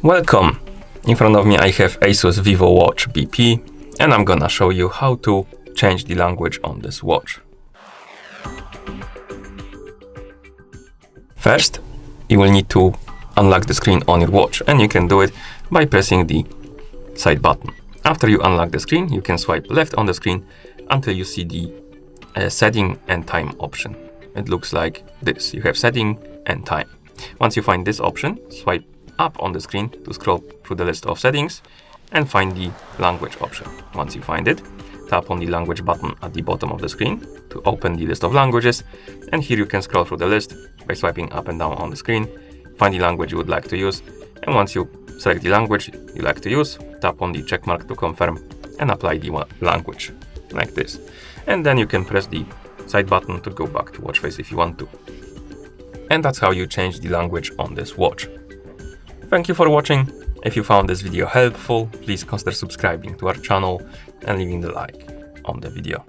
Welcome! In front of me I have Asus VivoWatch BP and I'm gonna show you how to change the language on this watch. First, you will need to unlock the screen on your watch, and you can do it by pressing the side button. After you unlock the screen, you can swipe left on the screen until you see the setting and time option. It looks like this. You have setting and time. Once you find this option, swipe up on the screen to scroll through the list of settings and find the language option. Once you find it, tap on the language button at the bottom of the screen to open the list of languages, and here you can scroll through the list by swiping up and down on the screen, find the language you would like to use, and once you select the language you like to use, tap on the check mark to confirm and apply the language, like this. And then you can press the side button to go back to watch face if you want to. And that's how you change the language on this watch. Thank you for watching. If you found this video helpful, please consider subscribing to our channel and leaving the like on the video.